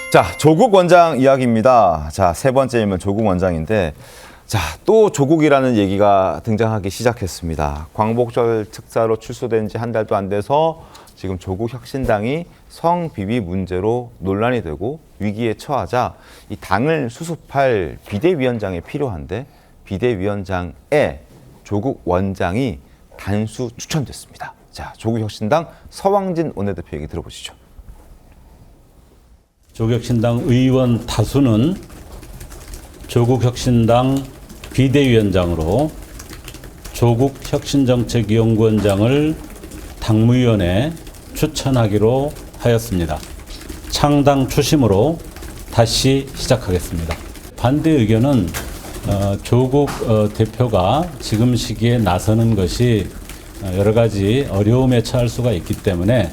자, 조국 원장 이야기입니다. 자, 세 번째 인물 조국 원장인데, 자, 또 조국이라는 얘기가 등장하기 시작했습니다. 광복절 특사로 출소된 지 한 달도 안 돼서 지금 조국 혁신당이 성비위 문제로 논란이 되고 위기에 처하자 이 당을 수습할 비대위원장이 필요한데 비대위원장에 조국 원장이 단수 추천됐습니다. 자, 조국 혁신당 서왕진 원내대표 얘기 들어보시죠. 조국혁신당 의원 다수는 조국혁신당 비대위원장으로 조국혁신정책연구원장을 당무위원회에 추천하기로 하였습니다. 창당 초심으로 다시 시작하겠습니다. 반대 의견은 조국 대표가 지금 시기에 나서는 것이 여러 가지 어려움에 처할 수가 있기 때문에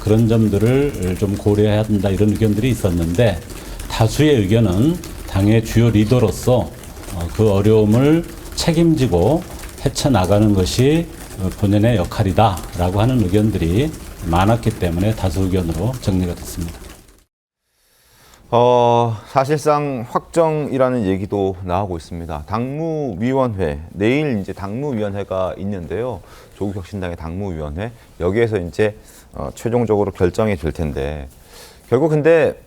그런 점들을 좀 고려해야 한다 이런 의견들이 있었는데 다수의 의견은 당의 주요 리더로서 그 어려움을 책임지고 헤쳐나가는 것이 본연의 역할이다라고 하는 의견들이 많았기 때문에 다수 의견으로 정리가 됐습니다. 사실상 확정이라는 얘기도 나오고 있습니다. 당무위원회, 내일 이제 당무위원회가 있는데요. 조국혁신당의 당무위원회, 여기에서 이제 최종적으로 결정이 될 텐데, 결국 근데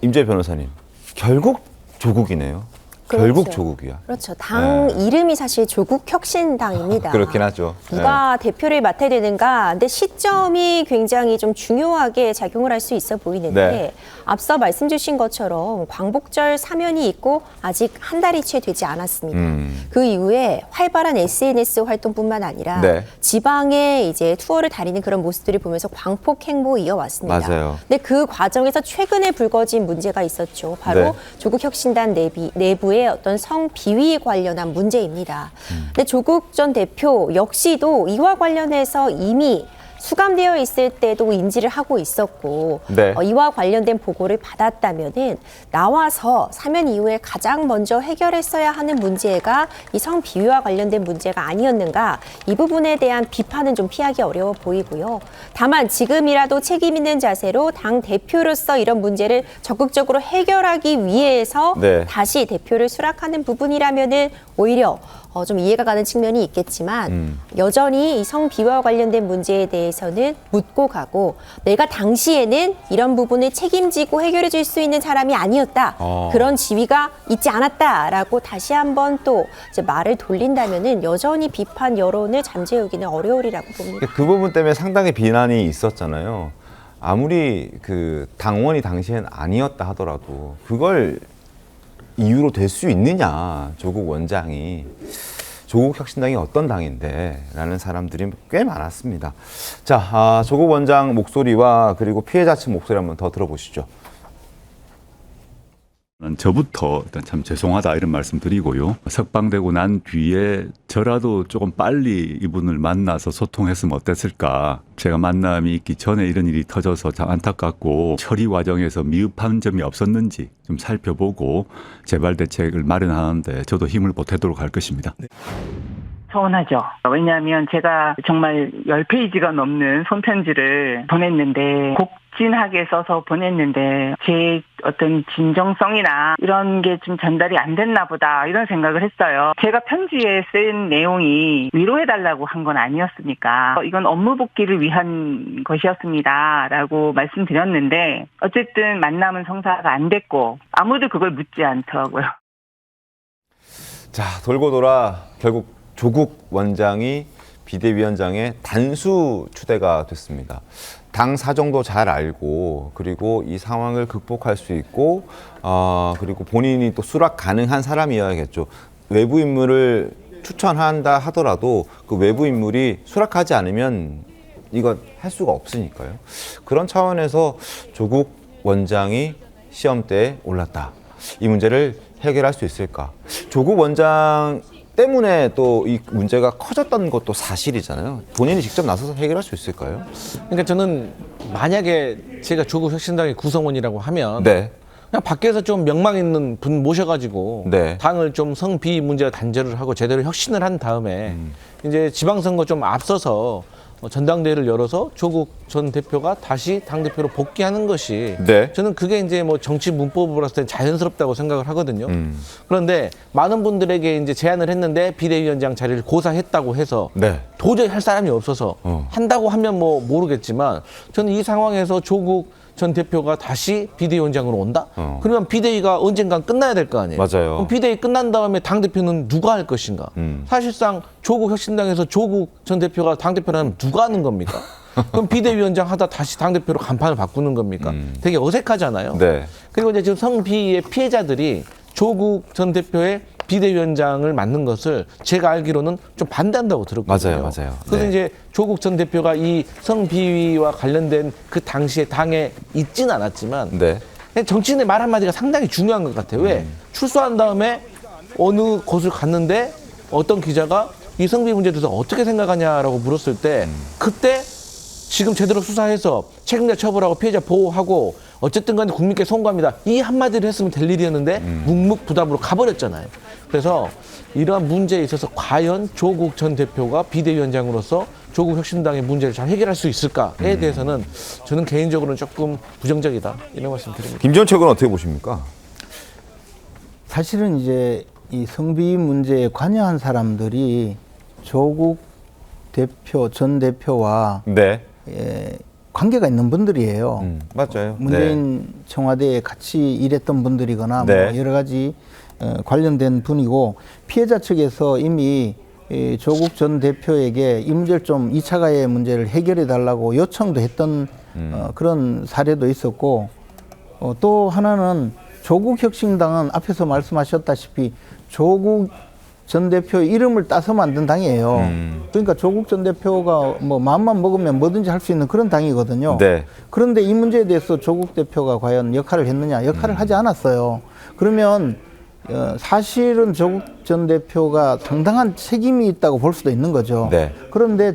임재 변호사님, 결국 조국이네요. 그렇죠. 결국 조국이야. 그렇죠. 당 이름이 사실 조국혁신당입니다. 그렇긴 하죠. 누가 대표를 맡아야 되는가. 근데 시점이 굉장히 좀 중요하게 작용을 할 수 있어 보이는데 앞서 말씀 주신 것처럼 광복절 사면이 있고 아직 한 달이 채 되지 않았습니다. 그 이후에 활발한 SNS 활동뿐만 아니라 지방에 이제 투어를 다니는 그런 모습들을 보면서 광폭 행보 이어왔습니다. 맞아요. 근데 그 과정에서 최근에 불거진 문제가 있었죠. 바로 조국혁신당 내부의 어떤 성비위 관련한 문제입니다. 근데 조국 전 대표 역시도 이와 관련해서 이미 수감되어 있을 때도 인지를 하고 있었고 이와 관련된 보고를 받았다면은 나와서 사면 이후에 가장 먼저 해결했어야 하는 문제가 이 성비위와 관련된 문제가 아니었는가, 이 부분에 대한 비판은 좀 피하기 어려워 보이고요. 다만 지금이라도 책임 있는 자세로 당 대표로서 이런 문제를 적극적으로 해결하기 위해서 다시 대표를 수락하는 부분이라면은 오히려 좀 이해가 가는 측면이 있겠지만 여전히 이 성비위와 관련된 문제에 대해서는 묻고 가고 내가 당시에는 이런 부분을 책임지고 해결해 줄 수 있는 사람이 아니었다. 그런 지위가 있지 않았다라고 다시 한번 또 이제 말을 돌린다면은 여전히 비판 여론을 잠재우기는 어려우리라고 봅니다. 그 부분 때문에 상당히 비난이 있었잖아요. 아무리 그 당원이 당시엔 아니었다 하더라도 그걸 이유로 될 수 있느냐, 조국 원장이. 조국 혁신당이 어떤 당인데? 라는 사람들이 꽤 많았습니다. 자, 조국 원장 목소리와 그리고 피해자 측 목소리 한번 더 들어보시죠. 저부터 일단 참 죄송하다 이런 말씀 드리고요. 석방되고 난 뒤에 저라도 조금 빨리 이분을 만나서 소통했으면 어땠을까. 제가 만남이 있기 전에 이런 일이 터져서 참 안타깝고 처리 과정에서 미흡한 점이 없었는지 좀 살펴보고 재발 대책을 마련하는데 저도 힘을 보태도록 할 것입니다. 서운하죠. 왜냐하면 제가 정말 10페이지가 넘는 손편지를 보냈는데 곡진하게 써서 보냈는데 제 어떤 진정성이나 이런 게 좀 전달이 안 됐나 보다 이런 생각을 했어요. 제가 편지에 쓴 내용이 위로해달라고 한 건 아니었으니까 이건 업무 복귀를 위한 것이었습니다 라고 말씀드렸는데 어쨌든 만남은 성사가 안 됐고 아무도 그걸 묻지 않더라고요. 자, 돌고 돌아 결국 조국 원장이 비대위원장의 단수 추대가 됐습니다. 당 사정도 잘 알고 그리고 이 상황을 극복할 수 있고 그리고 본인이 또 수락 가능한 사람이어야겠죠. 외부 인물을 추천한다 하더라도 그 외부 인물이 수락하지 않으면 이거 할 수가 없으니까요. 그런 차원에서 조국 원장이 시험대에 올랐다. 이 문제를 해결할 수 있을까? 조국 원장 때문에 또 이 문제가 커졌던 것도 사실이잖아요. 본인이 직접 나서서 해결할 수 있을까요? 그러니까 저는 만약에 제가 조국 혁신당의 구성원이라고 하면 그냥 밖에서 좀 명망 있는 분 모셔가지고 당을 좀 성비위 문제와 단절을 하고 제대로 혁신을 한 다음에 이제 지방선거 좀 앞서서 전당대회를 열어서 조국 전 대표가 다시 당대표로 복귀하는 것이 네. 저는 그게 이제 뭐 정치 문법으로 봤을 때 자연스럽다고 생각을 하거든요. 그런데 많은 분들에게 이제 제안을 했는데 비대위원장 자리를 고사했다고 해서 네. 도저히 할 사람이 없어서 한다고 하면 뭐 모르겠지만 저는 이 상황에서 조국 전 대표가 다시 비대위원장으로 온다? 그러면 비대위가 언젠간 끝나야 될 거 아니에요? 맞아요. 그럼 비대위 끝난 다음에 당대표는 누가 할 것인가? 사실상 조국 혁신당에서 조국 전 대표가 당대표라면 누가 하는 겁니까? 그럼 비대위원장 하다 다시 당대표로 간판을 바꾸는 겁니까? 되게 어색하잖아요. 네. 그리고 이제 지금 성비위의 피해자들이 조국 전 대표의 비대위원장을 맡는 것을 제가 알기로는 좀 반대한다고 들었거든요. 맞아요. 그래서 네. 이제 조국 전 대표가 이 성비위와 관련된 그 당시에 당에 있진 않았지만 네. 그냥 정치인의 말 한마디가 상당히 중요한 것 같아요. 왜? 출소한 다음에 어느 곳을 갔는데 어떤 기자가 이 성비 문제에 대해서 어떻게 생각하냐라고 물었을 때 그때 지금 제대로 수사해서 책임자 처벌하고 피해자 보호하고 어쨌든 간에 국민께 송구합니다. 이 한마디를 했으면 될 일이었는데 묵묵부답으로 가버렸잖아요. 그래서 이러한 문제에 있어서 과연 조국 전 대표가 비대위원장으로서 조국 혁신당의 문제를 잘 해결할 수 있을까에 대해서는 저는 개인적으로는 조금 부정적이다 이런 말씀 드립니다. 김지원 최고는 어떻게 보십니까? 사실은 이제 이 성비 문제에 관여한 사람들이 조국 대표, 전 대표와 네. 관계가 있는 분들이에요. 맞아요. 문재인 청와대에 같이 일했던 분들이거나 네. 뭐 여러 가지 관련된 분이고 피해자 측에서 이미 이 조국 전 대표에게 이 문제를 좀 2차 가해 문제를 해결해 달라고 요청도 했던 그런 사례도 있었고 또 하나는 조국 혁신당은 앞에서 말씀하셨다시피 조국 전 대표의 이름을 따서 만든 당이에요. 그러니까 조국 전 대표가 뭐 마음만 먹으면 뭐든지 할 수 있는 그런 당이거든요. 네. 그런데 이 문제에 대해서 조국 대표가 과연 역할을 했느냐? 역할을 하지 않았어요. 그러면 사실은 조국 전 대표가 상당한 책임이 있다고 볼 수도 있는 거죠. 네. 그런데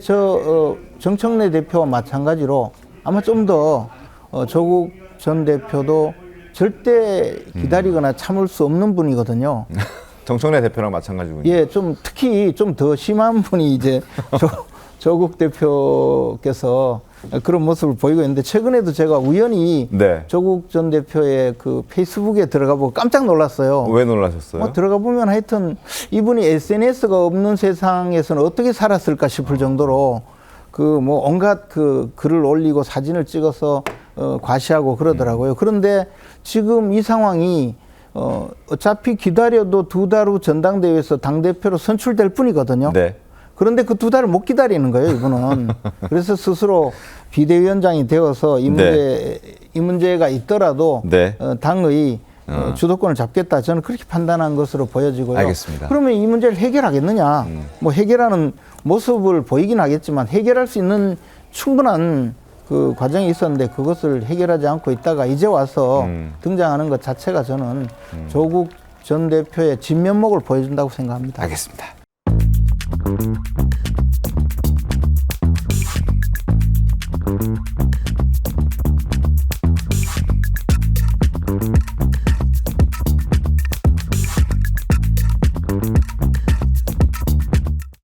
정청래 대표와 마찬가지로 아마 좀 더 조국 전 대표도 절대 기다리거나 참을 수 없는 분이거든요. 정청래 대표랑 마찬가지군요. 예, 좀 특히 좀 더 심한 분이 이제 조국 대표께서 그런 모습을 보이고 있는데 최근에도 제가 우연히 네. 조국 전 대표의 그 페이스북에 들어가 보고 깜짝 놀랐어요. 왜 놀라셨어요? 들어가 보면 하여튼 이분이 SNS가 없는 세상에서는 어떻게 살았을까 싶을 정도로 그 뭐 온갖 그 글을 올리고 사진을 찍어서 과시하고 그러더라고요. 그런데 지금 이 상황이 어차피 기다려도 2달 후 전당대회에서 당대표로 선출될 뿐이거든요. 네. 그런데 그 2달을 못 기다리는 거예요, 이분은. 그래서 스스로 비대위원장이 되어서 이 문제가 있더라도 네. 당의 주도권을 잡겠다. 저는 그렇게 판단한 것으로 보여지고요. 알겠습니다. 그러면 이 문제를 해결하겠느냐? 뭐 해결하는 모습을 보이긴 하겠지만 해결할 수 있는 충분한 그 과정이 있었는데 그것을 해결하지 않고 있다가 이제 와서 등장하는 것 자체가 저는 조국 전 대표의 진면목을 보여준다고 생각합니다. 알겠습니다.